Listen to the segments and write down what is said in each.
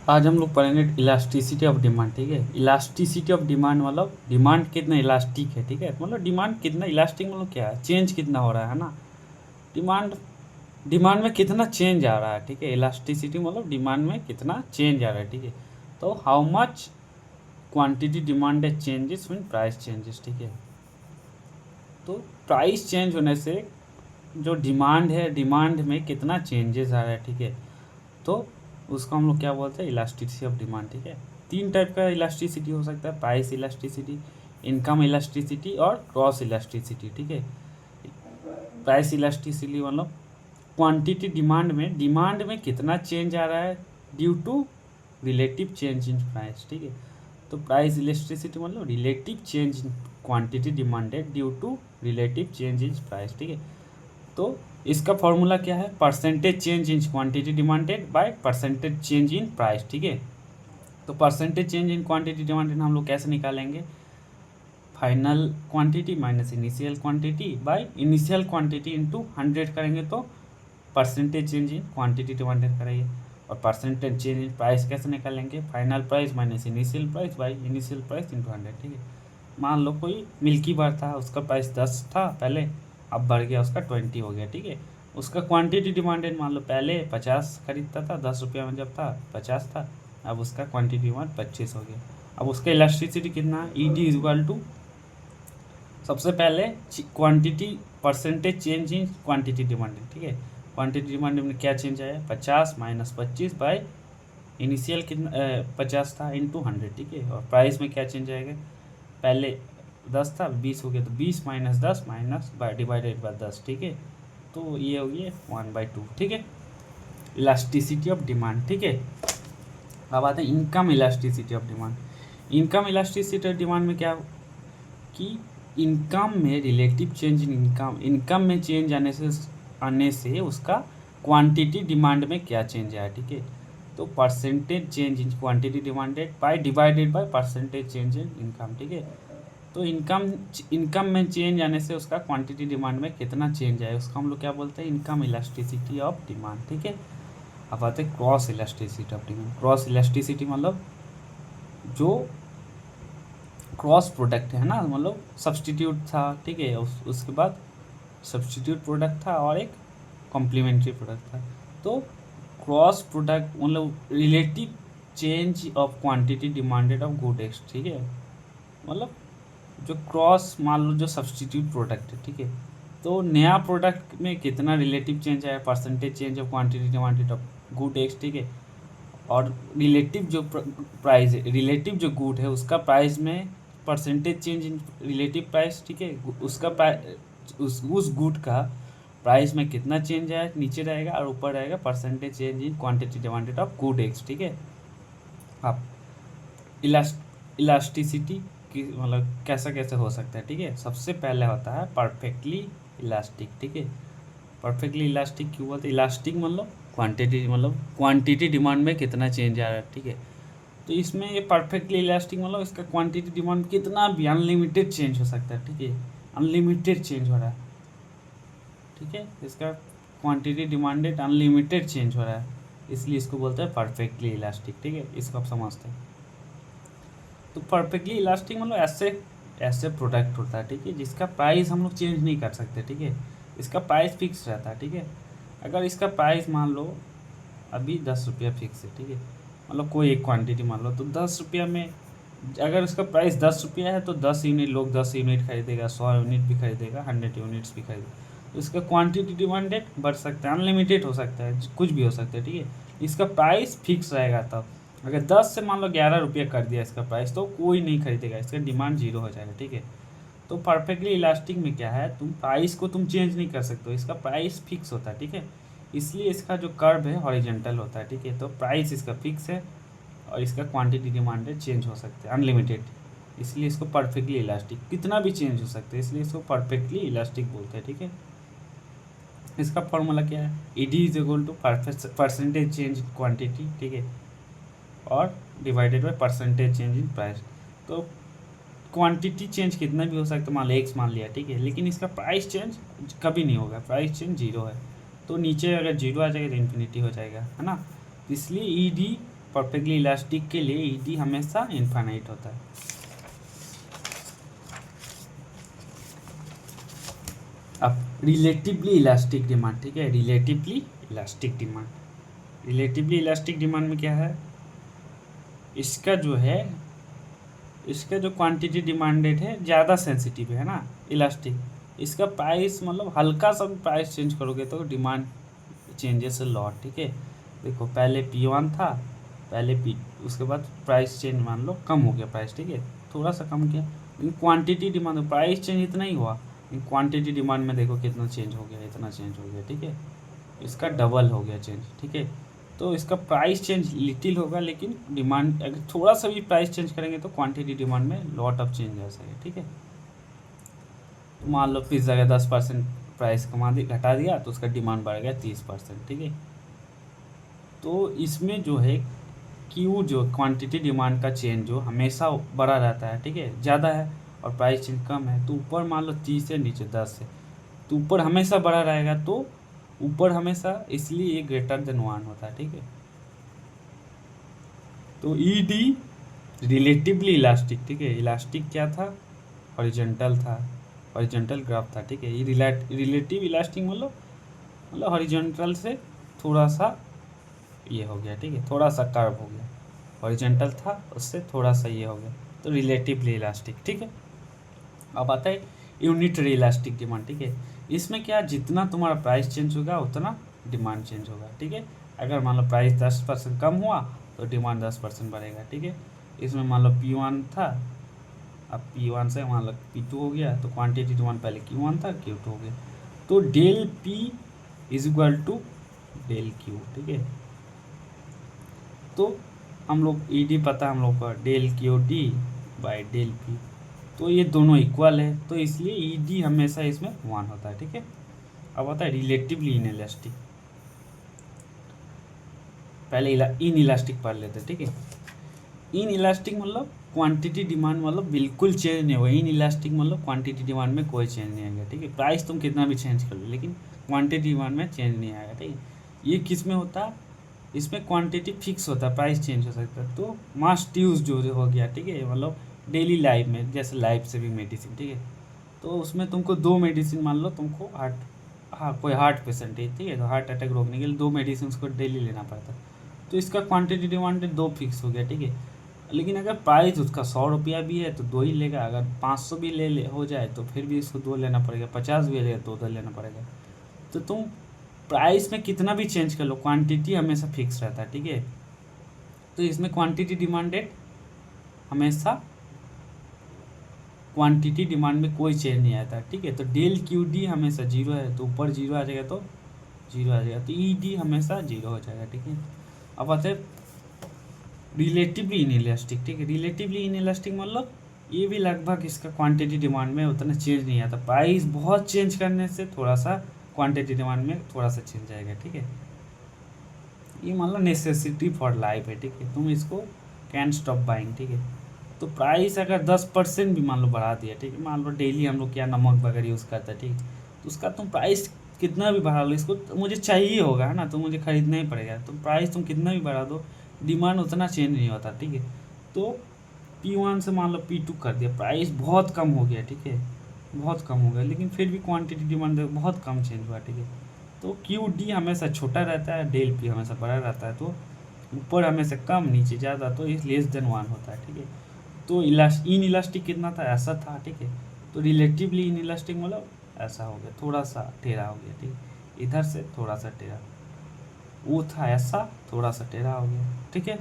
आज हम लोग पढ़ेंगे इलास्टिसिटी ऑफ डिमांड। ठीक है, इलास्टिसिटी ऑफ डिमांड मतलब डिमांड कितना इलास्टिक है। ठीक है, मतलब डिमांड कितना इलास्टिक मतलब क्या है, चेंज कितना हो रहा है ना। डिमांड डिमांड में कितना चेंज आ रहा है। ठीक है, इलास्टिसिटी मतलब डिमांड में कितना चेंज आ रहा है। ठीक है, तो how much quantity demand changes when price changes. ठीक है, तो प्राइस चेंज होने से जो डिमांड है, डिमांड में कितना चेंजेस आ रहा है। ठीक है, तो उसको हम लोग क्या बोलते हैं, इलास्टिसिटी ऑफ डिमांड। ठीक है, तीन टाइप का इलास्टिसिटी हो सकता है, प्राइस इलास्टिसिटी, इनकम इलास्टिसिटी और क्रॉस इलास्टिसिटी। ठीक है, प्राइस इलास्टिसिटी मतलब क्वांटिटी डिमांड में कितना चेंज आ रहा है due to relative change in price. ठीक है, तो प्राइस इलास्टिसिटी मतलब relative change in quantity demanded due to relative change in price. ठीक है, तो इसका फॉर्मूला क्या है, percentage change in quantity demanded by percentage change in price. ठीक है, तो percentage change in quantity demanded हम लोग कैसे निकालेंगे, final quantity minus initial quantity by initial quantity into 100 करेंगे तो percentage change in quantity demanded करेंगे। और परसेंटेज चेंज इन प्राइस कैसे निकालेंगे, final price minus initial price by initial price into 100। ठीक है, मान लो कोई मिल्की बार था, उसका प्राइस 10 था पहले, अब बढ़ गया उसका 20 हो गया। ठीक है, उसका क्वांटिटी डिमांडेड मान लो पहले 50 खरीदता था, 10 रुपये में जब था 50 था, अब उसका क्वांटिटी डिमांड 25 हो गया। अब उसका इलास्टिसिटी कितना, ई डी इजक्वल टू सबसे पहले quantity percentage change in quantity demanded. ठीक है, क्वांटिटी डिमांडेड में क्या चेंज आया, 50 माइनस 25 बाय इनिशियल कितना 50 था इंटू 100। ठीक है, और प्राइस में क्या चेंज आएगा, पहले 10 था 20 हो गया, तो 20 minus 10 minus by divided by 10। ठीक है, तो ये हो गया 1/2। ठीक है, इलास्टिसिटी ऑफ डिमांड। ठीक है, अब आते हैं income elasticity of demand. Income elasticity of demand में क्या कि इनकम में रिलेटिव चेंज इन इनकम में चेंज आने से उसका क्वांटिटी डिमांड में क्या चेंज आया। ठीक है, तो percentage change in quantity demanded by divided by percentage change in income. ठीक है, तो इनकम में चेंज आने से उसका क्वांटिटी डिमांड में कितना चेंज आया, उसको हम लोग क्या बोलते हैं, इनकम इलास्टिसिटी ऑफ डिमांड। ठीक है, अब आते हैं cross elasticity of demand. Cross elasticity मतलब जो क्रॉस प्रोडक्ट है ना, मतलब सब्सटीट्यूट था। ठीक है, उसके बाद सब्सटीट्यूट प्रोडक्ट था और एक कॉम्प्लीमेंट्री प्रोडक्ट था। तो क्रॉस प्रोडक्ट मतलब relative change of quantity demanded of good x. ठीक है, मतलब जो क्रॉस मान लो जो सब्सटीट्यूट प्रोडक्ट है। ठीक है, तो नया प्रोडक्ट में कितना रिलेटिव चेंज आया, percentage change of quantity demanded of good x. ठीक है, और रिलेटिव जो प्राइस है, रिलेटिव जो गुड है उसका प्राइस में परसेंटेज चेंज इन रिलेटिव प्राइस। ठीक है, उसका प्राइस उस गुड का प्राइस में कितना चेंज आया नीचे रहेगा, और ऊपर रहेगा percentage change in quantity demanded of good x. ठीक है, अब इलास्टिसिटी की मतलब कैसा कैसे हो सकता है। ठीक है, सबसे पहले होता है परफेक्टली इलास्टिक। ठीक है, परफेक्टली इलास्टिक क्यों बोलते हैं, इलास्टिक मतलब क्वांटिटी डिमांड में कितना चेंज आ रहा है। ठीक है, तो इसमें ये परफेक्टली इलास्टिक मतलब इसका क्वांटिटी डिमांड कितना भी अनलिमिटेड चेंज हो सकता है। ठीक है, अनलिमिटेड चेंज हो रहा है। ठीक है, इसका क्वांटिटी डिमांडेड अनलिमिटेड चेंज हो रहा है, इसलिए इसको बोलते हैं परफेक्टली इलास्टिक। ठीक है, इसको आप समझते हैं। तो परफेक्टली इलास्टिक मतलब ऐसे ऐसे प्रोडक्ट होता है। ठीक है, जिसका प्राइस हम लोग चेंज नहीं कर सकते। ठीक है, इसका प्राइस फिक्स रहता है। ठीक है, अगर इसका प्राइस मान लो अभी 10 रुपया फिक्स है। ठीक है, मतलब कोई एक क्वांटिटी मान लो, तो 10 रुपया में अगर इसका प्राइस 10 रुपया है तो 10 यूनिट लोग 10 यूनिट खरीदेगा, 100 यूनिट भी खरीदेगा, 100 यूनिट्स भी खरीदेगा। तो इसका क्वांटिटी डिमांडेड बढ़ सकता है, अनलिमिटेड हो सकता है, कुछ भी हो सकता है। ठीक है, इसका प्राइस फिक्स रहेगा। तब अगर 10 से मान लो 11 रुपया कर दिया इसका प्राइस, तो कोई नहीं खरीदेगा, इसका डिमांड जीरो हो जाएगा। ठीक है, तो परफेक्टली इलास्टिक में क्या है, तुम प्राइस को तुम चेंज नहीं कर सकते हो, इसका प्राइस फिक्स होता है। ठीक है, इसलिए इसका जो कर्व है हॉरिजेंटल होता है। ठीक है, तो प्राइस इसका फिक्स है और इसका क्वांटिटी डिमांडेड चेंज हो सकते हैं अनलिमिटेड, इसलिए इसको परफेक्टली इलास्टिक, कितना भी चेंज हो सकता है, इसलिए इसको परफेक्टली इलास्टिक बोलते हैं। ठीक है, इसका फॉर्मूला क्या है, E D is equal to percentage change in quantity. ठीक है, और divided by percentage change in price. तो क्वांटिटी चेंज कितना भी हो सकता है, मान लो एक्स मान लिया। ठीक है, लेकिन इसका प्राइस चेंज कभी नहीं होगा, प्राइस चेंज जीरो है। तो नीचे अगर जीरो आ जाएगा तो इन्फिनिटी हो जाएगा, है ना। इसलिए ई डी परफेक्टली इलास्टिक के लिए ईडी हमेशा इनफाइनाइट होता है। अब रिलेटिवली इलास्टिक डिमांड, ठीक है, relatively elastic demand, relatively elastic demand में क्या है, इसका जो क्वांटिटी डिमांडेड है ज़्यादा सेंसिटिव है ना इलास्टिक, इसका प्राइस मतलब हल्का सा प्राइस चेंज करोगे तो डिमांड चेंजेस लॉट, ठीक है। देखो पहले P1 था, पहले P, उसके बाद प्राइस चेंज मान लो कम हो गया प्राइस, ठीक है, थोड़ा सा कम किया, लेकिन क्वांटिटी डिमांड प्राइस चेंज इतना ही हुआ, लेकिन क्वांटिटी डिमांड में देखो कितना चेंज हो गया, इतना चेंज हो गया, ठीक है, इसका डबल हो गया चेंज, ठीक है। तो इसका प्राइस चेंज लिटिल होगा, लेकिन डिमांड अगर थोड़ा सा भी प्राइस चेंज करेंगे तो क्वांटिटी डिमांड में लॉट ऑफ चेंज आ सके, ठीक है। तो मान लो पिज़्ज़ा का 10% प्राइस घटा दिया तो उसका डिमांड बढ़ गया 30%, ठीक है। तो इसमें जो है क्यू जो क्वांटिटी डिमांड का चेंज जो हमेशा बड़ा रहता है, ठीक है, ज़्यादा है और प्राइस चेंज कम है, तो ऊपर मान लो 30 है, नीचे 10 है, तो ऊपर हमेशा बड़ा रहेगा, तो ऊपर हमेशा, इसलिए ये ग्रेटर देन 1 होता है, ठीक है। तो ईडी रिलेटिवली इलास्टिक, ठीक है, इलास्टिक क्या था, हॉरिजॉन्टल था, हॉरिजॉन्टल ग्राफ था, ठीक है। ये रिलेटिव इलास्टिक मतलब हॉरिजॉन्टल से थोड़ा सा ये हो गया, ठीक है, थोड़ा सा कर्व हो गया, हॉरिजॉन्टल था उससे थोड़ा सा ये हो गया, तो रिलेटिवली इलास्टिक, ठीक है। अब आता है यूनिटरी इलास्टिक डिमांड, ठीक है। इसमें क्या, जितना तुम्हारा प्राइस चेंज होगा उतना डिमांड चेंज होगा, ठीक है। अगर मान लो प्राइस 10% कम हुआ तो डिमांड 10% बढ़ेगा, ठीक है। इसमें मान लो P1 था, अब P1 से मान लो P2 हो गया, तो क्वांटिटी डिमांड पहले Q1 था, Q2 हो गया, तो del P is equal to del Q, ठीक है। तो हम लोग ईडी पता है हम लोग का, del Q D by del P, तो ये दोनों इक्वल है, तो इसलिए ईडी हमेशा इसमें 1 होता है, ठीक है। अब आता है रिलेटिवली इन इलास्टिक, पहले इन इलास्टिक पढ़ लेते हैं, ठीक है। इन इलास्टिक मतलब क्वांटिटी डिमांड मतलब बिल्कुल चेंज नहीं होगा, इन इलास्टिक मतलब क्वांटिटी डिमांड में कोई चेंज नहीं आएगा, ठीक है। प्राइस तुम कितना भी चेंज कर लो, लेकिन क्वांटिटी डिमांड में चेंज नहीं आएगा, ठीक है। ये किस में होता है, इसमें क्वांटिटी फिक्स होता है, प्राइस चेंज हो सकता है, तो मास्ट यूज जो हो गया, ठीक है, मतलब डेली लाइफ में, जैसे लाइफ से भी मेडिसिन, ठीक है, तो उसमें तुमको 2 मेडिसिन, मान लो तुमको कोई हार्ट पेशेंट है, ठीक है, तो हार्ट अटैक रोकने के लिए 2 मेडिसिन को डेली लेना पड़ता है, तो इसका क्वांटिटी डिमांड 2 फिक्स हो गया, ठीक है। लेकिन अगर प्राइस उसका 100 रुपया भी है तो 2 ही लेगा, अगर 500 भी ले हो जाए तो फिर भी इसको 2 लेना पड़ेगा, 50 भी लेगा तो 2 लेना पड़ेगा। तो तुम प्राइस में कितना भी चेंज कर लो, क्वांटिटी हमेशा फिक्स रहता है, ठीक है। तो इसमें क्वांटिटी डिमांडेड हमेशा, क्वांटिटी डिमांड में कोई चेंज नहीं आता, ठीक है। तो डेल QD हमेशा 0 है, तो ऊपर 0 आ जाएगा तो 0 आ जाएगा, तो ED हमेशा 0 हो जाएगा, ठीक है। अब आते हैं रिलेटिवली इन इलास्टिक, ठीक है। रिलेटिवली इन इलास्टिक मतलब ये भी लगभग इसका क्वांटिटी डिमांड में उतना चेंज नहीं आता, प्राइस बहुत चेंज करने से थोड़ा सा क्वांटिटी डिमांड में थोड़ा सा चेंज आएगा, ठीक है। ये मान लो नेसेसिटी फॉर लाइफ है, ठीक है, तुम इसको कैन स्टॉप बाइंग, ठीक है। तो प्राइस अगर 10% भी मान लो बढ़ा दिया, ठीक है, मान लो डेली हम लोग क्या नमक वगैरह यूज़ करते हैं, ठीक, तो उसका तुम प्राइस कितना भी बढ़ा लो, इसको तो मुझे चाहिए होगा, है ना, तो मुझे खरीदना ही पड़ेगा, तो प्राइस तुम कितना भी बढ़ा दो डिमांड उतना चेंज नहीं होता, ठीक है। तो P1 से मान लो P2 कर दिया, प्राइस बहुत कम हो गया, ठीक है, बहुत कम हो गया, लेकिन फिर भी क्वांटिटी डिमांड बहुत कम चेंज हुआ, ठीक है। तो QD हमेशा छोटा रहता है, डेल P हमेशा बड़ा रहता है, तो ऊपर हमेशा कम नीचे ज़्यादा, तो इस लेस देन 1 होता है, ठीक है। तो इन इलास्टिक कितना था, ऐसा था, ठीक है। तो रिलेटिवली इन इलास्टिक मतलब ऐसा हो गया, थोड़ा सा टेढ़ा हो गया, ठीक है, इधर से थोड़ा सा टेढ़ा, वो था ऐसा, थोड़ा सा टेढ़ा हो गया, ठीक है।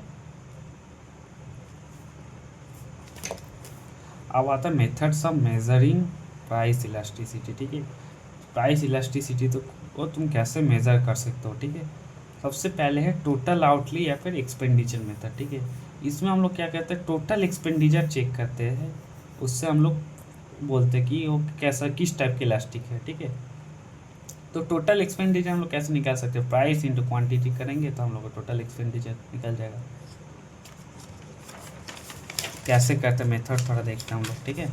अब आता है methods of measuring price elasticity, ठीक है। प्राइस इलास्टिसिटी तो वो तुम कैसे मेज़र कर सकते हो, ठीक है। सबसे पहले है टोटल आउटली या फिर एक्सपेंडिचर मेथड, ठीक है। इसमें हम लोग क्या कहते हैं, टोटल एक्सपेंडिचर चेक करते हैं, उससे हम लोग बोलते हैं कि वो कैसा किस टाइप के इलास्टिक है, ठीक है। तो टोटल एक्सपेंडिचर हम लोग कैसे निकाल सकते हैं, प्राइस इंटू क्वांटिटी करेंगे तो हम लोग का टोटल एक्सपेंडिचर निकल जाएगा। कैसे करते हैं मेथड थोड़ा देखते हैं हम लोग, ठीक है।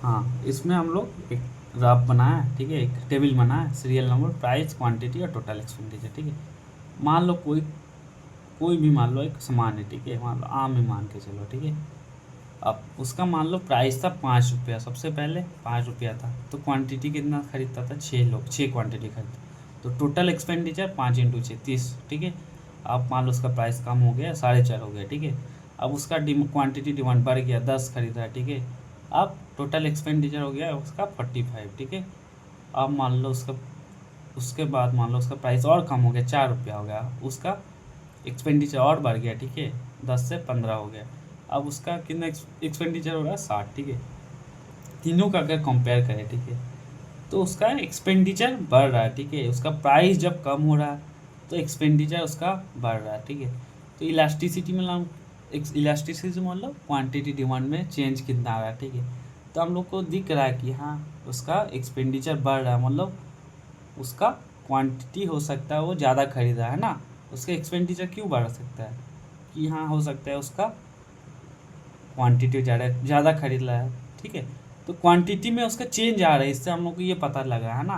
हाँ, इसमें हम लोग एक ग्राफ बनाया है, ठीक है, एक टेबल बनाया है, सीरियल नंबर, प्राइस, क्वांटिटी और टोटल एक्सपेंडिचर, ठीक है। मान लो कोई भी मान लो एक सामान है, ठीक है, मान लो आम ही मान के चलो, ठीक है। अब उसका मान लो प्राइस था 5 रुपया, सबसे पहले 5 रुपया था, तो क्वांटिटी कितना खरीदता था, 6 लोग, 6 क्वांटिटी खरीदते, तो टोटल एक्सपेंडिचर 5 × 6 30, ठीक है। अब मान लो उसका प्राइस कम हो गया, 4.5 हो गया, ठीक है। अब उसका क्वांटिटी डिमांड बढ़ गया, 10 खरीदा है, ठीक है। अब टोटल एक्सपेंडिचर हो गया उसका 45, ठीक है। अब मान लो उसके बाद मान लो उसका प्राइस और कम हो गया, 4 रुपया हो गया, उसका एक्सपेंडिचर और बढ़ गया, ठीक है, 10 से 15 हो गया। अब उसका कितना एक्सपेंडिचर हो रहा है, 60, ठीक है। तीनों का अगर कंपेयर करें, ठीक है, तो उसका एक्सपेंडिचर बढ़ रहा है, ठीक है। उसका प्राइस जब कम हो रहा है तो एक्सपेंडिचर उसका बढ़ रहा है, ठीक है। तो इलास्टिसिटी में इलास्टिसिटी मतलब क्वांटिटी डिमांड में चेंज कितना आ रहा है, ठीक है। तो हम लोग को दिख रहा है कि हाँ उसका एक्सपेंडिचर बढ़ रहा है, मतलब उसका क्वांटिटी हो सकता है वो ज़्यादा खरीदा है ना, उसका एक्सपेंडिचर क्यों बढ़ सकता है, कि हाँ हो सकता है उसका क्वांटिटी ज़्यादा खरीद रहा है, ठीक है। तो क्वांटिटी में उसका चेंज आ रहा है, इससे हम लोग को ये पता लगा है ना,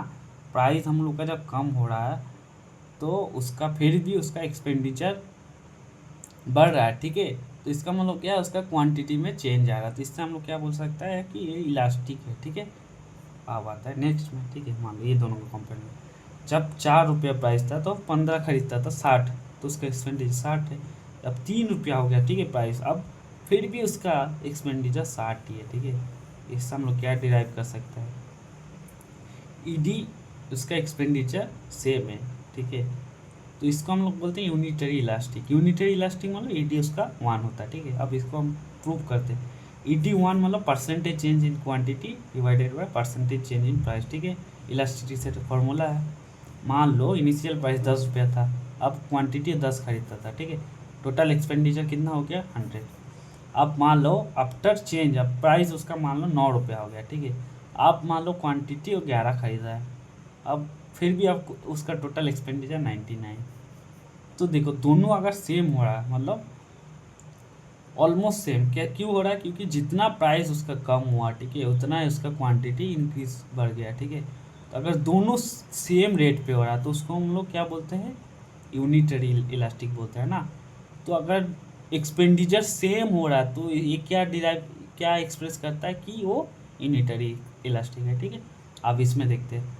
प्राइस हम लोग का जब कम हो रहा है तो उसका फिर भी उसका एक्सपेंडिचर बढ़ रहा है, ठीक है। तो इसका मतलब क्या है, उसका क्वांटिटी में चेंज आ रहा है, तो इससे हम लोग क्या बोल सकता है कि ये इलास्टिक है, ठीक है। अब आता है नेक्स्ट में, ठीक है। मान लो ये दोनों को कंपेयर में, जब 4 रुपया प्राइस था तो 15 खरीदता था, 60, तो उसका एक्सपेंडिचर 60 है। अब 3 रुपया हो गया, ठीक है, प्राइस, अब फिर भी उसका एक्सपेंडिचर 60 ही है, ठीक है। इससे हम लोग क्या डिराइव कर सकते हैं, ईडी उसका एक्सपेंडिचर सेम है, ठीक है। तो इसको हम लोग बोलते हैं यूनिटरी इलास्टिक। यूनिटरी इलास्टिक मतलब ईडी उसका 1 होता है, ठीक है। अब इसको हम प्रूव करते हैं, ईडी 1 मतलब percentage change in quantity divided by percentage change in price, ठीक है। इलास्टिसिटी से फॉर्मूला है, मान लो इनिशियल प्राइस 10 रुपया था, अब क्वांटिटी 10 खरीदता था, ठीक है। टोटल एक्सपेंडिचर कितना हो गया, 100। अब मान लो आफ्टर चेंज, अब प्राइस उसका मान लो 9 रुपया हो गया, ठीक है। आप मान लो क्वांटिटी और 11 खरीदा है, अब फिर भी आपको उसका टोटल एक्सपेंडिचर 99। तो देखो दोनों अगर सेम हो रहा है, मतलब ऑलमोस्ट सेम, क्या क्यों हो रहा है, क्योंकि जितना प्राइस उसका कम हुआ, ठीक है, उतना ही उसका क्वांटिटी इंक्रीज बढ़ गया, ठीक है। तो अगर दोनों सेम रेट पे हो रहा है तो उसको हम लोग क्या बोलते हैं, यूनिटरी इलास्टिक बोलते हैं ना। तो अगर एक्सपेंडिचर सेम हो रहा है तो ये क्या एक्सप्रेस करता है कि वो यूनिटरी इलास्टिक है, ठीक है। अब इसमें देखते हैं,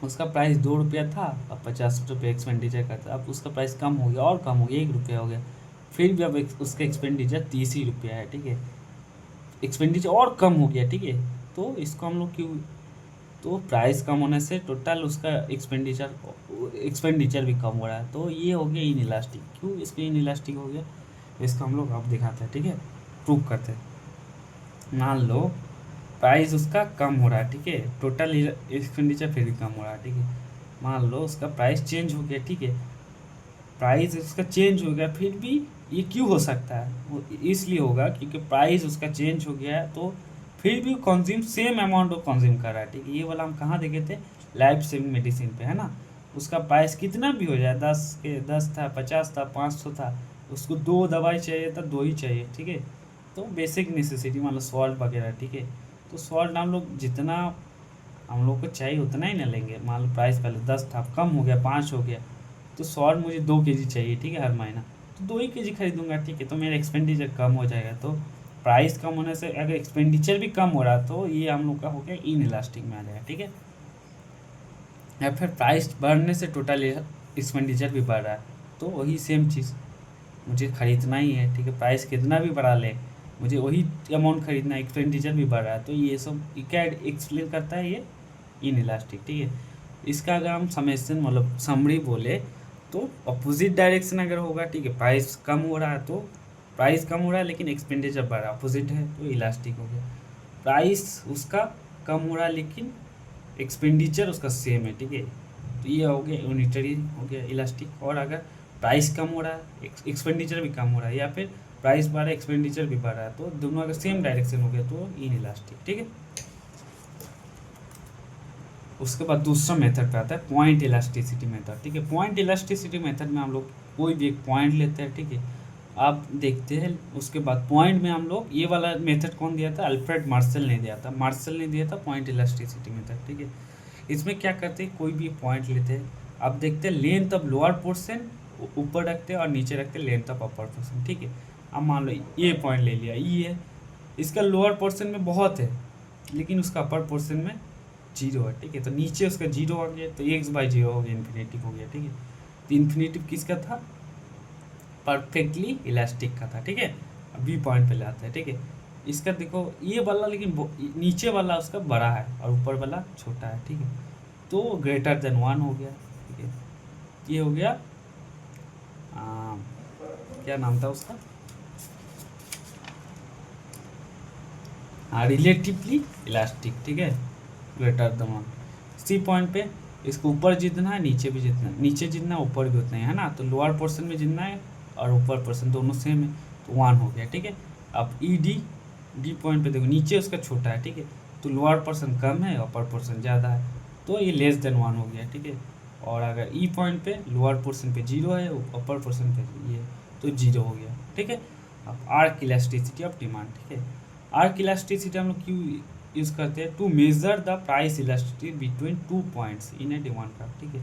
उसका प्राइस 2 रुपया था, अब 50 रुपये एक्सपेंडिचर करता, अब उसका प्राइस कम हो गया और कम हो गया, 1 रुपया हो गया, फिर भी अब उसका एक्सपेंडिचर 30 ही रुपया है, ठीक है। एक्सपेंडिचर और कम हो गया, ठीक है। तो इसको हम लोग क्यों, तो प्राइस कम होने से टोटल उसका एक्सपेंडिचर भी कम हो रहा है, तो ये हो गया इन इलास्टिक। क्यों इसको इन इलास्टिक हो गया, इसको हम लोग अब दिखाते हैं, ठीक है, प्रूव करते हैं। मान लो प्राइस उसका कम हो रहा है, ठीक है, टोटल एक्सपेंडिचर फिर भी कम हो रहा है, ठीक है। मान लो उसका प्राइस चेंज हो गया, ठीक है, प्राइस उसका चेंज हो गया, फिर भी ये क्यों हो सकता है, वो इसलिए होगा क्योंकि प्राइस उसका चेंज हो गया है, तो फिर भी consume same amount of consume कर रहा है, ठीक है। ये वाला हम कहाँ देखे थे, लाइफ सेविंग मेडिसिन पे, है ना। उसका प्राइस कितना भी हो जाए, 10 था, 50 था, 500 था, उसको 2 दवाई चाहिए था, 2 ही चाहिए, ठीक है। तो बेसिक नेसेसिटी मान लो सॉल्ट वगैरह, ठीक है। तो सॉल्ट हम लोग जितना हम लोग को चाहिए उतना ही ना लेंगे, मान लो प्राइस पहले 10 था, कम हो गया, 5 हो गया, तो सॉल्ट मुझे 2 kg चाहिए, ठीक है, हर महीना, तो 2 ही kg खरीदूंगा, ठीक है। तो मेरा एक्सपेंडिचर कम हो जाएगा, तो प्राइस कम होने से अगर एक्सपेंडिचर भी कम हो रहा तो ये हम लोग का हो गया इन इलास्टिक में आ जाएगा, ठीक है। या फिर प्राइस बढ़ने से टोटल एक्सपेंडिचर भी बढ़ रहा है, तो वही सेम चीज़ मुझे खरीदना ही है, ठीक है, प्राइस कितना भी बढ़ा ले मुझे वही अमाउंट खरीदना है, एक्सपेंडिचर भी बढ़ रहा है, तो ये सब क्या एक्सप्लेन करता है, ये इन इलास्टिक, ठीक है। इसका अगर हम समेशन मतलब समरी बोले तो अपोजिट डायरेक्शन अगर होगा, ठीक है, प्राइस कम हो रहा है तो प्राइस कम हो रहा है लेकिन एक्सपेंडिचर बढ़ रहा है, अपोजिट है तो इलास्टिक हो गया। प्राइस उसका कम हो रहा है लेकिन एक्सपेंडिचर उसका सेम है, ठीक है, तो ये हो गया यूनिटरी, हो गया इलास्टिक। और अगर प्राइस कम हो रहा है एक्सपेंडिचर भी कम हो रहा है, या फिर प्राइस बढ़ रहा है एक्सपेंडिचर भी बढ़ रहा है, तो दोनों अगर सेम डायरेक्शन हो गया तो इन इलास्टिक, ठीक है। उसके बाद दूसरा मेथड पे आता है पॉइंट इलास्टिसिटी मेथड, ठीक है। पॉइंट इलास्टिसिटी मेथड में हम लोग कोई भी एक पॉइंट लेते हैं, ठीक है, आप देखते हैं उसके बाद पॉइंट में हम लोग ये वाला मेथड कौन दिया था, अल्फ्रेड मार्शल ने दिया था, पॉइंट इलास्टिसिटी मेथड, ठीक है। इसमें क्या करते हैं, कोई भी पॉइंट लेते हैं, आप देखते हैं लेंथ ऑफ लोअर पोर्शन ऊपर रखते हैं और नीचे रखते हैं लेंथ ऑफ अपर पोर्शन, ठीक है। अब मान लो ये पॉइंट ले लिया, ये है, इसका लोअर पोर्शन में बहुत है लेकिन उसका अपर पोर्शन में जीरो है, ठीक है। तो नीचे उसका जीरो आ गया तो एक्स बाई जीरो हो गया, इन्फिनेटिव हो गया, ठीक है। तो इन्फिनेटिव किसका था, परफेक्टली इलास्टिक का था, ठीक है। अब बी पॉइंट पे लाते हैं, ठीक है। इसका देखो ये वाला लेकिन नीचे वाला उसका बड़ा है और ऊपर वाला छोटा है, ठीक है। तो ग्रेटर देन 1 हो गया, ठीक है। ये हो गया क्या नाम था उसका, हाँ, रिलेटिवली इलास्टिक, ठीक है, ग्रेटर देन 1। सी पॉइंट पे इसको ऊपर जितना है नीचे भी जितना है, नीचे जितना ऊपर भी उतना ही है ना, तो लोअर पोर्शन में जितना है और ऊपर पोर्शन दोनों सेम है, तो 1 हो गया, ठीक है। अब ई डी पॉइंट पे देखो नीचे उसका छोटा है, ठीक है, तो लोअर पोर्शन कम है अपर पोर्शन ज़्यादा है, तो ये लेस देन 1 हो गया, ठीक है। और अगर ई पॉइंट पे लोअर पोर्शन पे जीरो है, अपर पोर्शन पे ये, तो जीरो हो गया, ठीक है। अब आर्क इलास्टिसिटी ऑफ डिमांड, ठीक है। आर्क इलास्टिसिटी हम लोग क्यों यूज़ करते हैं, to measure the price elasticity between 2 points in a demand curve, ठीक है।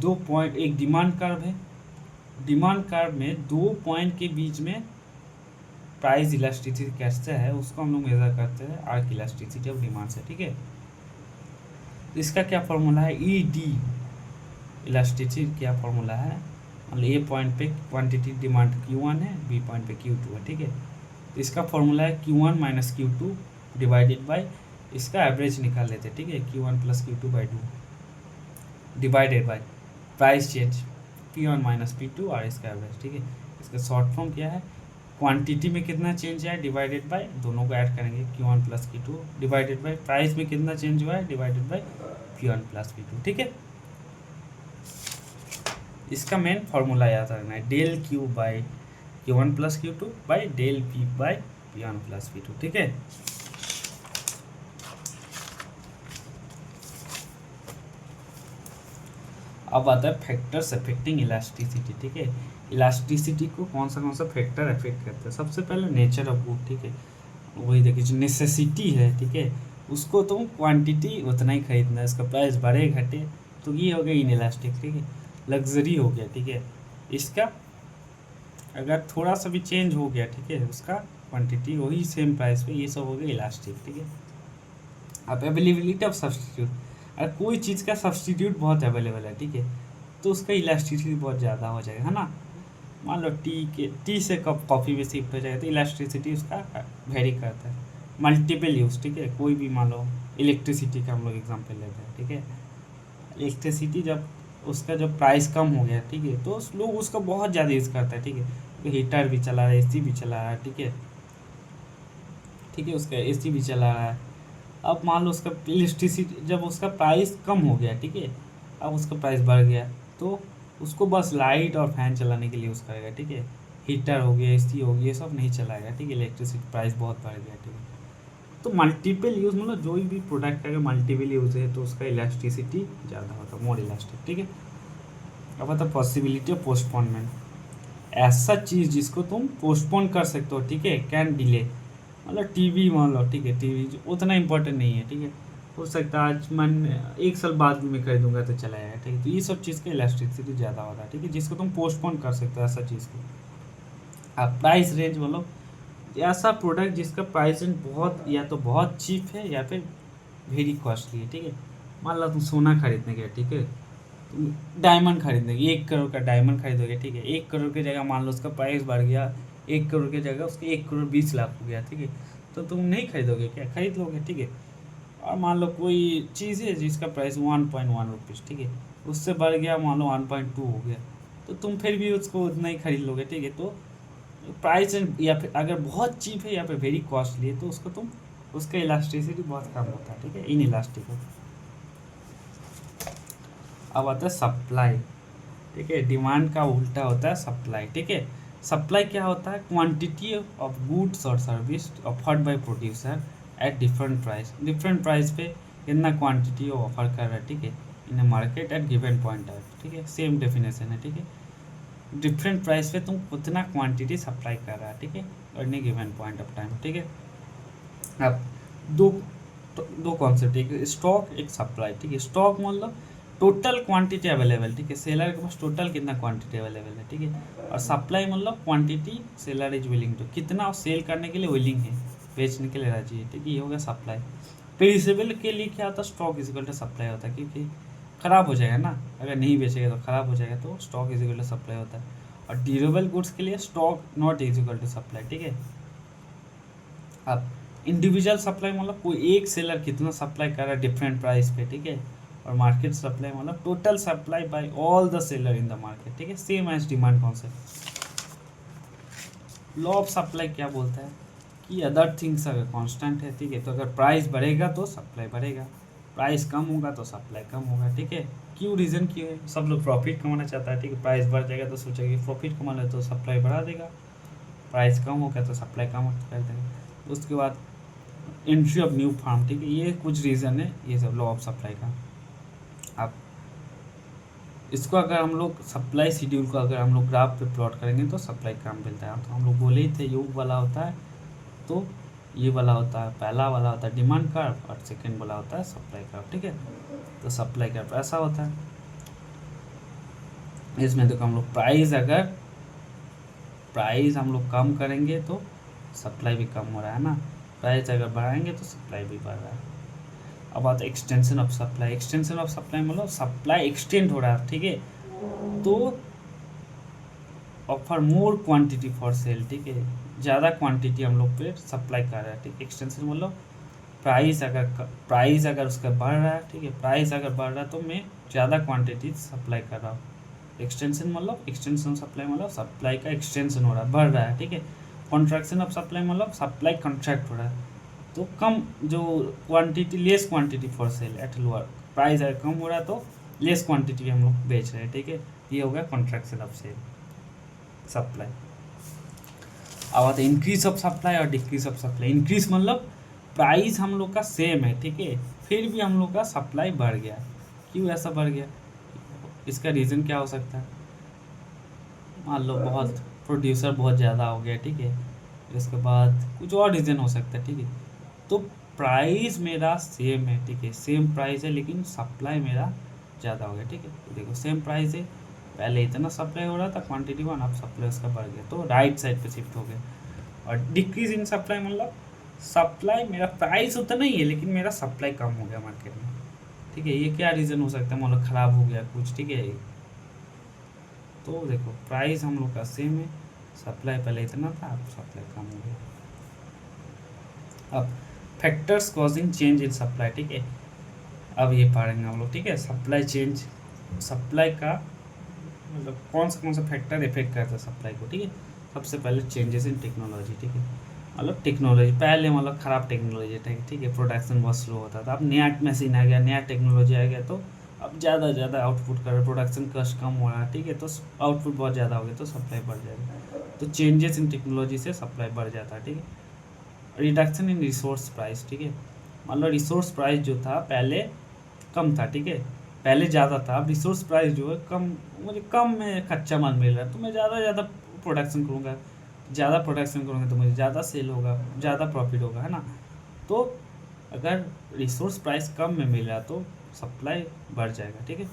2 पॉइंट, एक डिमांड कर्व है, डिमांड कर्व में 2 पॉइंट के बीच में प्राइस इलास्टिसिटी कैसे है उसको हम लोग मेजर करते हैं आर्क इलास्टिसिटी ऑफ डिमांड से, ठीक है। इसका क्या फॉर्मूला है, ई डी इलास्टिसिटी क्या फॉर्मूला है, मतलब ए पॉइंट पे क्वांटिटी डिमांड Q1 है, बी पॉइंट पे Q2 है, ठीक है। तो इसका फॉर्मूला है Q1 minus Q2 divided by, इसका एवरेज निकाल लेते हैं, ठीक है, Q1 plus Q2 by 2 divided by price change P1 minus P2 और इसका एवरेज, ठीक है। इसका शॉर्ट फॉर्म क्या है, क्वांटिटी में कितना चेंज है डिवाइडेड बाय, दोनों को ऐड करेंगे Q1 plus Q2 divided by price में कितना चेंज हुआ है divided by P1 plus P2, ठीक है। इसका मेन फॉर्मूला याद रखना है, del Q by Q1 plus Q2 by del P by P1 plus P2, ठीक है। अब आता है फैक्टर्स अफेक्टिंग इलास्टिसिटी, ठीक है। इलास्टिसिटी को कौन सा फैक्टर अफेक्ट करता है, सबसे पहले नेचर ऑफ गुड, ठीक है। वही देखिए जो नेसेसिटी है, ठीक है, उसको तुम क्वांटिटी उतना ही खरीदना है, इसका प्राइस बढ़े घटे तो ये हो गया इन इलास्टिक, ठीक है। लग्जरी हो गया, ठीक है। इसका अगर थोड़ा सा भी चेंज हो गया, ठीक है, उसका क्वांटिटी वही सेम प्राइस पे, ये सब हो गया इलास्टिक, ठीक है। अब अवेलेबिलिटी ऑफ सब्सटीट्यूट, अगर कोई चीज़ का सब्सटीट्यूट बहुत अवेलेबल है, ठीक है, तो उसका इलास्टिसिटी बहुत ज़्यादा हो जाएगा, है ना। मान लो टी से कप कॉफ़ी में शिफ्ट हो जाएगा तो इलास्टिसिटी उसका वेरी करता है। मल्टीपल यूज़, ठीक है, कोई भी मान लो इलेक्ट्रिसिटी का हम लोग एग्जांपल लेते हैं, ठीक है। इलेक्ट्रिसिटी जब उसका जब प्राइस कम हो गया, ठीक है, तो लोग उसका बहुत ज़्यादा यूज़ करता है, ठीक है। तो हीटर भी चला रहा है, AC भी चला रहा है, ठीक है, ठीक है, उसका AC भी चला रहा है। अब मान लो उसका इलेक्ट्रिसिटी जब उसका प्राइस कम हो गया, ठीक है, अब उसका प्राइस बढ़ गया तो उसको बस लाइट और फैन चलाने के लिए यूज़ करेगा, ठीक है। हीटर हो गया, AC हो गया, ये सब नहीं चलाएगा, ठीक है, इलेक्ट्रिसिटी प्राइस बहुत बढ़ गया, ठीक है। तो मल्टीपल यूज़ मतलब जो भी प्रोडक्ट का मल्टीपल यूज़ है तो उसका इलास्टिसिटी ज़्यादा होता है, मोर इलास्टिक, ठीक है। अब आता है पॉसिबिलिटी ऑफ पोस्टपोनमेंट, ऐसा चीज़ जिसको तुम पोस्टपोन कर सकते हो, ठीक है, कैन डिले, मतलब टीवी मान लो, ठीक है, टीवी उतना इंपॉर्टेंट नहीं है, ठीक है, हो सकता है आज मन 1 साल बाद भी मैं खरीदूंगा तो चला जाएगा, ठीक है। तो ये सब चीज़ का इलास्टिसिटी ज़्यादा होता है, ठीक है, जिसको तुम पोस्टपोन कर सकते हो ऐसा चीज़ को। अब प्राइस रेंज मतलब ऐसा प्रोडक्ट जिसका प्राइस रेंज बहुत या तो बहुत चीप है या फिर वेरी कॉस्टली है, ठीक है। मान लो तुम सोना खरीदने गए, ठीक है, तुम डायमंड खरीदने गए, 1 करोड़ का डायमंड खरीदोगे, ठीक है, 1 करोड़ की जगह मान लो उसका प्राइस बढ़ गया, 1 करोड़ की जगह उसके 1 करोड़ 20 लाख हो गया, ठीक है, तो तुम नहीं खरीदोगे क्या, खरीद लोगे, ठीक है। और मान लो कोई चीज़ है जिसका प्राइस 1.1 रुपीज़, ठीक है, उससे बढ़ गया मान लो 1.2 हो गया, तो तुम फिर भी उसको उतना ही खरीद लोगे, ठीक है। तो प्राइस या फिर अगर बहुत चीप है या फिर वेरी कॉस्टली है तो उसको तुम उसका इलास्टिसिटी बहुत कम होता है, ठीक है, इन इलास्टिक हो। अब आता है सप्लाई, ठीक है, डिमांड का उल्टा होता है सप्लाई, ठीक है। सप्लाई क्या होता है, क्वांटिटी ऑफ गुड्स और service offered by producer at different price पे कितना क्वांटिटी ऑफर कर रहा है, ठीक है, इन market at given point type, ठीक है, सेम डेफिनेशन है, ठीक है। डिफरेंट प्राइस पे तुम उतना क्वांटिटी सप्लाई कर रहा है, ठीक है, any given point of time, ठीक है। अब दो दो कॉन्सेप्ट, एक स्टॉक एक सप्लाई, ठीक है। स्टॉक मतलब टोटल क्वांटिटी अवेलेबल, ठीक है, सेलर के पास टोटल कितना क्वांटिटी अवेलेबल है, ठीक है। और सप्लाई मतलब quantity seller is willing to, कितना सेल करने के लिए विलिंग है, बेचने के लिए राजी है, ठीक है, ये हो गया सप्लाई। पेरिसेबल के लिए क्या होता है, stock is equal to supply होता है, क्योंकि ख़राब हो जाएगा ना, अगर नहीं बेचेगा तो ख़राब हो जाएगा, तो stock is equal to supply होता है। और ड्यूरेबल गुड्स के लिए stock not is equal to supply, ठीक है। अब इंडिविजुअल सप्लाई मतलब कोई एक सेलर कितना सप्लाई कर रहा है डिफरेंट प्राइस पे, ठीक है। और मार्केट सप्लाई मतलब total supply by all the seller in the market, ठीक है, same as demand concept. Law of supply क्या बोलता है कि अदर थिंग्स अगर कांस्टेंट है, ठीक है, तो अगर प्राइस बढ़ेगा तो सप्लाई बढ़ेगा, प्राइस कम होगा तो सप्लाई कम होगा, ठीक है। क्यों, रीज़न क्यों है, सब लोग प्रॉफिट कमाना चाहता है, ठीक है, प्राइस बढ़ जाएगा तो सोचेगा प्रॉफिट कमा ले तो सप्लाई बढ़ा देगा, प्राइस कम होगा तो सप्लाई कम कर देगा। उसके बाद एंट्री ऑफ न्यू फार्म, ठीक है, ये कुछ रीज़न है ये सब लॉ ऑफ सप्लाई का। अब इसको अगर हम लोग सप्लाई शेड्यूल को अगर हम लोग ग्राफ पे प्लॉट करेंगे तो सप्लाई कम मिलता है, तो हम लोग बोले ही थे यू वाला होता है, तो ये वाला होता है, पहला वाला होता है डिमांड कर्व और सेकंड वाला होता है सप्लाई कर्व, ठीक है। तो सप्लाई कर्व ऐसा होता है, इसमें देखो हम लोग प्राइस हम लोग कम करेंगे तो सप्लाई भी कम हो रहा है ना, प्राइस अगर बढ़ाएंगे तो सप्लाई भी बढ़ रहा है। अब आता है extension of supply. Extension of supply मतलब सप्लाई एक्सटेंड हो रहा है, ठीक है, तो offer more quantity for sale, ठीक है, ज़्यादा क्वांटिटी हम लोग पे सप्लाई कर रहे हैं, ठीक है। एक्सटेंशन मतलब प्राइस अगर उसका बढ़ रहा है, ठीक है, प्राइस अगर बढ़ रहा है तो मैं ज़्यादा क्वांटिटी सप्लाई कर रहा हूँ। एक्सटेंशन मतलब एक्सटेंशन सप्लाई मतलब सप्लाई का एक्सटेंशन हो रहा है, बढ़ रहा है, ठीक है। कॉन्ट्रैक्शन ऑफ सप्लाई मतलब सप्लाई कॉन्ट्रैक्ट हो रहा है, तो कम जो quantity, less quantity for sale at lower price, अगर कम हो रहा है तो लेस क्वांटिटी हम लोग बेच रहे हैं, ठीक है, ये हो गया कॉन्ट्रैक्शन ऑफ सेल सप्लाई। अब आता है इंक्रीज ऑफ सप्लाई और डिक्रीज ऑफ सप्लाई। इंक्रीज मतलब प्राइस हम लोग का सेम है, ठीक है, फिर भी हम लोग का सप्लाई बढ़ गया, क्यों ऐसा बढ़ गया, इसका रीज़न क्या हो सकता है, मान लो बहुत प्रोड्यूसर बहुत ज़्यादा हो गया, ठीक है, इसके बाद कुछ और रीज़न हो सकता है, ठीक है। तो प्राइस मेरा सेम है, ठीक है, सेम प्राइस है, लेकिन सप्लाई मेरा ज़्यादा हो गया, ठीक है। तो देखो सेम प्राइस है, पहले इतना सप्लाई हो रहा था क्वांटिटी वन, अब सप्लाई उसका बढ़ गया, तो राइट साइड पे शिफ्ट हो गया। और डिक्रीज इन सप्लाई मतलब सप्लाई, मेरा प्राइस उतना ही है लेकिन मेरा सप्लाई कम हो गया मार्केट में, ठीक है। ये क्या रीज़न हो सकता है, मतलब ख़राब हो गया कुछ, ठीक है। तो देखो प्राइस हम लोग का सेम है, सप्लाई पहले इतना था, अब सप्लाई कम हो गया। अब factors causing change in supply, ठीक है, अब ये पढ़ेंगे हम लोग, ठीक है। सप्लाई चेंज, सप्लाई का मतलब कौन सा फैक्टर इफेक्ट करता है सप्लाई को, ठीक है। सबसे पहले चेंजेस इन टेक्नोलॉजी, ठीक है, मतलब टेक्नोलॉजी पहले मतलब ख़राब टेक्नोलॉजी था, ठीक है, प्रोडक्शन बहुत स्लो होता था, अब नया मशीन आ गया, नया टेक्नोलॉजी आ गया, तो अब ज़्यादा आउटपुट कर रहे हैं, प्रोडक्शन कस्ट कम हो रहा है, ठीक है, तो आउटपुट बहुत ज़्यादा हो गया तो सप्लाई बढ़ जाएगा। तो चेंजेस इन टेक्नोलॉजी से सप्लाई बढ़ जाता है, ठीक है। रिडक्शन इन रिसोर्स प्राइस, ठीक है, मतलब रिसोर्स प्राइस जो था पहले कम था, ठीक है, पहले ज़्यादा था, अब रिसोर्स प्राइस जो है कम, मुझे कम में कच्चा माल मिल रहा है, तो मैं ज़्यादा प्रोडक्शन करूँगा, ज़्यादा प्रोडक्शन करूँगा तो मुझे ज़्यादा सेल होगा, ज़्यादा प्रॉफिट होगा, है ना। तो अगर रिसोर्स प्राइस कम में मिल रहा तो सप्लाई बढ़ जाएगा, ठीक है।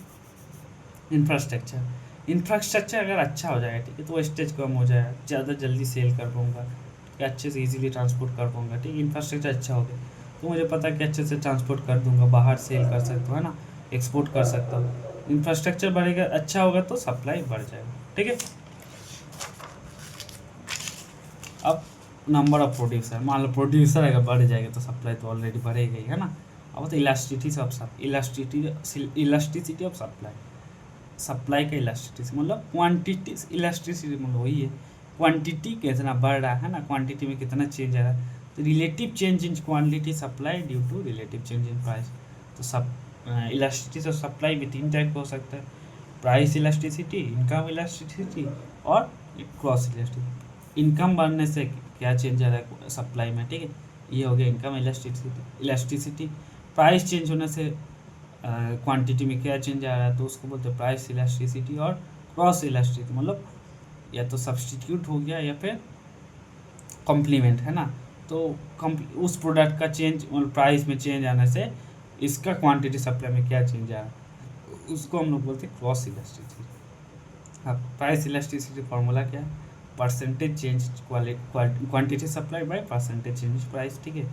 इंफ्रास्ट्रक्चर अगर अच्छा हो जाएगा, ठीक है, तो वेस्टेज कम हो जाएगा, ज़्यादा जल्दी सेल कर पाऊँगा, अच्छे से इजीली ट्रांसपोर्ट कर पाऊँगा, ठीक है। इंफ्रास्ट्रक्चर अच्छा हो गया तो मुझे पता है कि अच्छे से ट्रांसपोर्ट कर दूंगा, बाहर सेल कर सकता हूँ, है ना, एक्सपोर्ट कर सकता हूँ। इंफ्रास्ट्रक्चर बढ़ेगा, अच्छा होगा तो सप्लाई बढ़ जाएगा, ठीक है। अब नंबर ऑफ प्रोड्यूसर, मान लो प्रोड्यूसर अगर बढ़ जाएगा तो सप्लाई तो ऑलरेडी बढ़ेगा ही, है ना। अब तो इलास्टिसिटी ऑफ सप्लाई, सप्लाई का इलास्टिसिटी मतलब क्वांटिटी, इलास्टिसिटी मतलब वही है क्वांटिटी कितना बढ़ रहा है ना, क्वांटिटी में कितना चेंज आ रहा है, तो relative change in quantity supply due to relative change in price. तो सब इलास्टिसिटी ऑफ सप्लाई भी 3 टाइप का हो सकता है, प्राइस इलास्टिसिटी, इनकम इलास्टिसिटी और क्रॉस इलास्टिसिटी। इनकम बढ़ने से क्या चेंज आ रहा है सप्लाई में, ठीक है, ये हो गया इनकम इलास्टिसिटी। प्राइस चेंज होने से क्वांटिटी में क्या चेंज आ रहा है तो उसको बोलते हैं प्राइस इलास्टिसिटी। और क्रॉस इलास्टिसिटी मतलब या तो सब्स्टिट्यूट हो गया या फिर कॉम्प्लीमेंट, है ना। तो उस प्रोडक्ट का चेंज मतलब प्राइस में चेंज आने से इसका क्वांटिटी सप्लाई में क्या चेंज आ रहा है उसको हम लोग बोलते हैं क्रॉस इलास्टिसिटी। अब प्राइस इलास्टिसिटी फार्मूला क्या है, percentage change quantity supply bye percentage change price, ठीक है।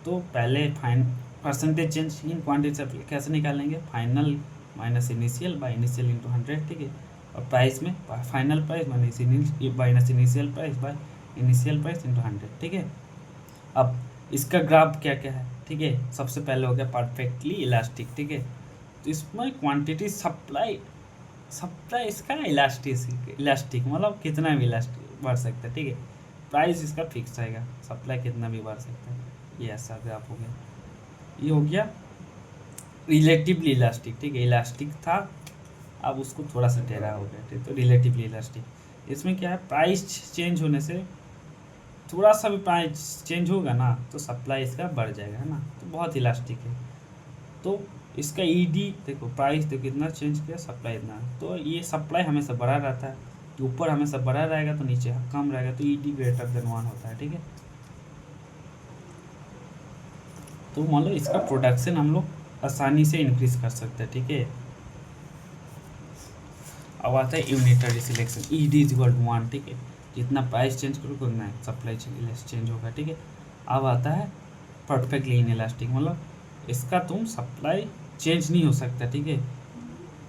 तो पहले percentage change in quantity supply कैसे निकालेंगे, final minus initial by initial into 100, ठीक है। और प्राइस में final price minus initial price by initial price into 100, ठीक है। अब इसका ग्राफ क्या क्या है, ठीक है। सबसे पहले हो गया परफेक्टली इलास्टिक, ठीक है। तो इसमें क्वांटिटी सप्लाई इसका इलास्टिक मतलब कितना भी इलास्टिक बढ़ सकता है, ठीक है। प्राइस इसका फिक्स रहेगा, सप्लाई कितना भी बढ़ सकता है। ये ऐसा ग्राफ हो गया। ये हो गया रिलेटिवली इलास्टिक, ठीक है। इलास्टिक था, अब उसको थोड़ा सा टेढ़ा हो गया, ठीक। तो रिलेटिवली इलास्टिक इसमें क्या है, प्राइस चेंज होने से थोड़ा सा भी प्राइस चेंज होगा ना तो सप्लाई इसका बढ़ जाएगा, है ना। तो बहुत इलास्टिक है। तो इसका ईडी देखो, प्राइस देखो कितना चेंज किया, सप्लाई इतना, तो ये सप्लाई हमेशा बढ़ा रहता है, तो ऊपर हमेशा बढ़ा रहेगा तो नीचे कम रहेगा, तो ईडी ग्रेटर देन 1 होता है, ठीक है। तो मान लो इसका प्रोडक्शन हम लोग आसानी से इंक्रीज कर सकते हैं, ठीक है। अब आता है unitary selection, ED is equal to 1, ठीक है। जितना प्राइस चेंज करोगे उतना सप्लाई चेंज होगा, ठीक है। अब आता है परफेक्टली इनइलास्टिक, मतलब इसका तुम सप्लाई चेंज नहीं हो सकता, ठीक है।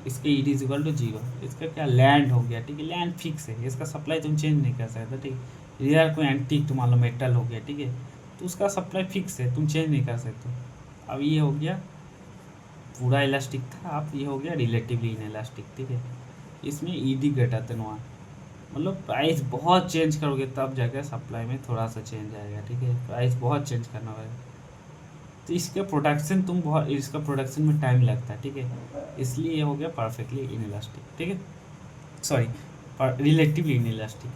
इसके ईडी इज इक्वल टू 0, इसका क्या लैंड हो गया, ठीक है। लैंड फिक्स है, इसका सप्लाई तुम चेंज नहीं कर सकते, ठीक है। रेयर कोई एंटीक तो मान लो मेटल हो गया, ठीक है, तो उसका सप्लाई फिक्स है, तुम चेंज नहीं कर सकते। अब ये हो गया पूरा इलास्टिक था, अब ये हो गया रिलेटिवली इनइलास्टिक, ठीक है। इसमें ईडी ग्रेटर देन 1, मतलब प्राइस बहुत चेंज करोगे तब जाकर सप्लाई में थोड़ा सा चेंज आएगा, ठीक है। प्राइस बहुत चेंज करना पड़ेगा, तो इसका प्रोडक्शन में टाइम लगता है, ठीक है। इसलिए ये हो गया परफेक्टली इनइलास्टिक, ठीक है। Sorry, relatively inelastic.